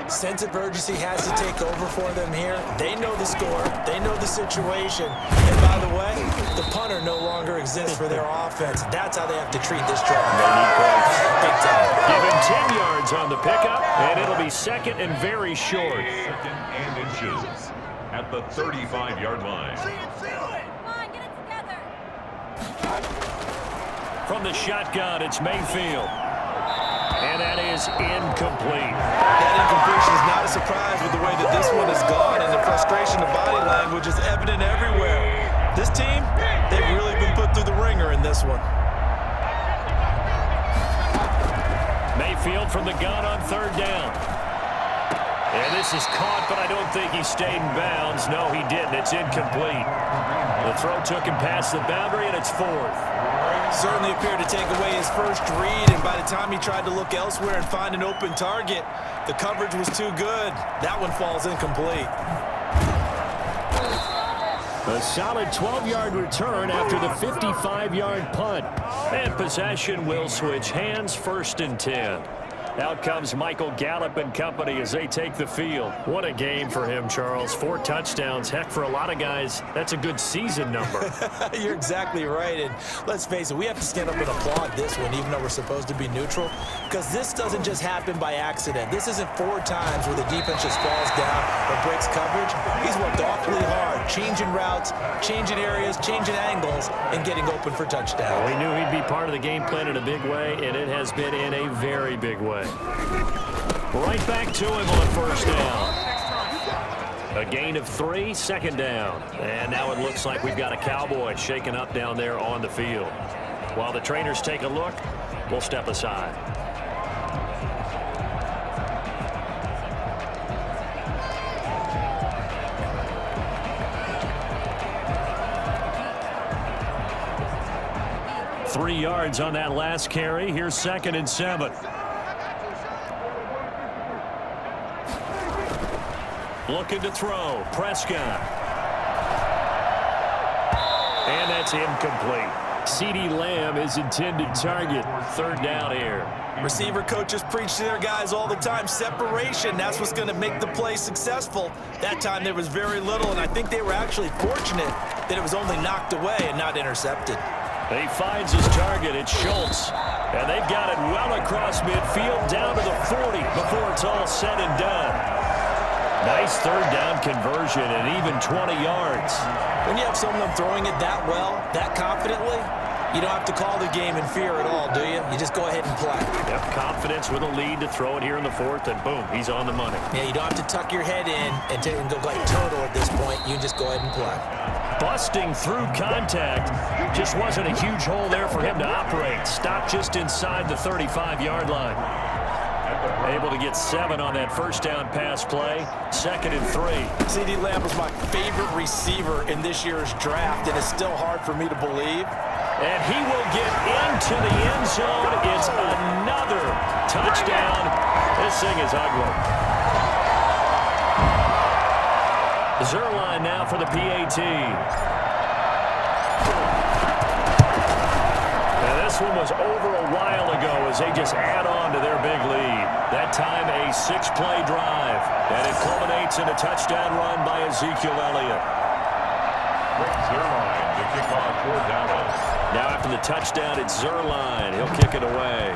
Sense of urgency has to take over for them here. They know the score. They know the situation. And by the way, the punter no longer exists for their offense. That's how they have to treat this drive. They need points. Big time. Give him 10 yards on the pickup, and it'll be second and very short. Second and inches at the 35-yard line. From the shotgun, it's Mayfield. And that is incomplete. That incompletion is not a surprise with the way that this one has gone, and the frustration of body language is evident everywhere. This team, they've really been put through the ringer in this one. Mayfield from the gun on 3rd down. And this is caught, but I don't think he stayed in bounds. No, he didn't. It's incomplete. The throw took him past the boundary, and it's 4th. Certainly appeared to take away his first read, and by the time he tried to look elsewhere and find an open target, the coverage was too good. That one falls incomplete. A solid 12-yard return after the 55-yard punt. And possession will switch hands, 1st and 10. Out comes Michael Gallup and company as they take the field. What a game for him, Charles. 4 touchdowns. Heck, for a lot of guys, that's a good season number. You're exactly right. And let's face it, we have to stand up and applaud this one, even though we're supposed to be neutral, because this doesn't just happen by accident. This isn't 4 times where the defense just falls down or breaks coverage. He's worked awfully hard, changing routes, changing areas, changing angles, and getting open for touchdown. We knew he'd be part of the game plan in a big way, and it has been in a very big way. Right back to him on 1st down. A gain of 3, 2nd down. And now it looks like we've got a Cowboy shaken up down there on the field. While the trainers take a look, we'll step aside. Three yards on that last carry. Here's 2nd and 7. Looking to throw. Prescott. And that's incomplete. CeeDee Lamb is intended target. 3rd down here. Receiver coaches preach to their guys all the time. Separation, that's what's going to make the play successful. That time there was very little, and I think they were actually fortunate that it was only knocked away and not intercepted. He finds his target. It's Schultz. And they've got it well across midfield down to the 40 before it's all said and done. Nice 3rd down conversion and even 20 yards. When you have someone throwing it that well, that confidently, you don't have to call the game in fear at all, do you? You just go ahead and play. Yep, confidence with a lead to throw it here in the 4th, and boom, he's on the money. Yeah, you don't have to tuck your head in and go like turtle at this point. You just go ahead and play. Busting through contact. Just wasn't a huge hole there for him to operate. Stopped just inside the 35-yard line. Able to get 7 on that 1st down pass play. 2nd and 3. CeeDee Lamb was my favorite receiver in this year's draft, and it's still hard for me to believe. And he will get into the end zone. It's another touchdown. This thing is ugly. Zerline now for the PAT. And this one was over a while ago as they just add on to their big lead. That time a 6-play drive. And it culminates in a touchdown run by Ezekiel Elliott. Zerline to kick off for Dallas. Now after the touchdown, it's Zerline. He'll kick it away.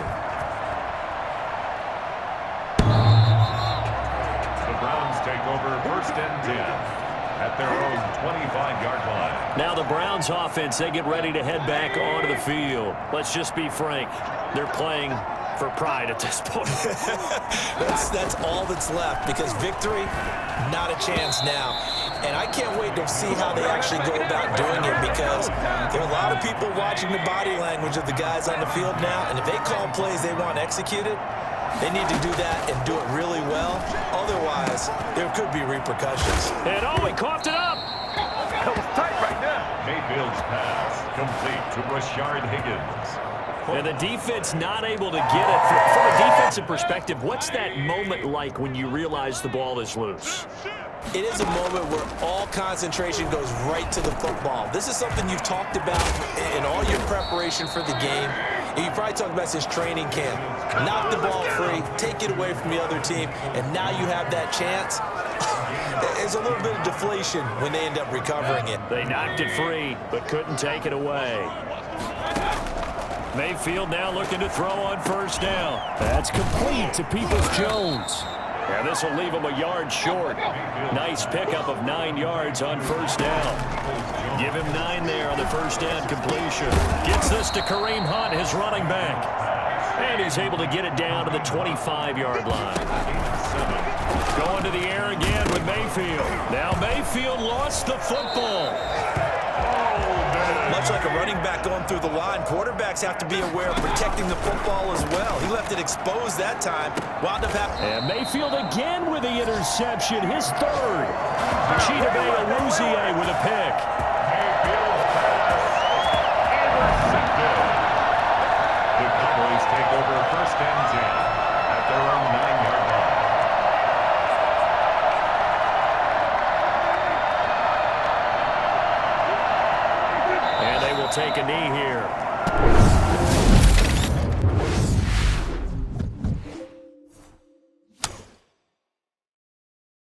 The Browns take over 1st and 10 at their own 25-yard line. Now the Browns offense, they get ready to head back onto the field. Let's just be frank. They're playing for pride at this point. that's all that's left, because victory, not a chance now. And I can't wait to see how they actually go about doing it, because there are a lot of people watching the body language of the guys on the field now, and if they call plays they want executed, they need to do that and do it really well. Otherwise, there could be repercussions. And he coughed it up. That was tight right now. Mayfield's pass complete to Rashard Higgins. And the defense not able to get it. From a defensive perspective, what's that moment like when you realize the ball is loose? It is a moment where all concentration goes right to the football. This is something you've talked about in all your preparation for the game. And you probably talked about this training camp. Knock the ball free, take it away from the other team, and now you have that chance. There's a little bit of deflation when they end up recovering it. They knocked it free, but couldn't take it away. Mayfield now looking to throw on 1st down. That's complete to Peoples-Jones. And this will leave him a yard short. Nice pickup of 9 yards on 1st down. Give him 9 there on the 1st down completion. Gets this to Kareem Hunt, his running back. And he's able to get it down to the 25-yard line. Going to the air again with Mayfield. Now Mayfield lost the football. Much like a running back going through the line, quarterbacks have to be aware of protecting the football as well. He left it exposed that time. Wound up and Mayfield again with the interception, his 3rd. Chidobe Awuzie with a pick. Mayfield's pass intercepted. The Cowboys take over 1st and 10 at their own 9-yard line. And they will take a knee here.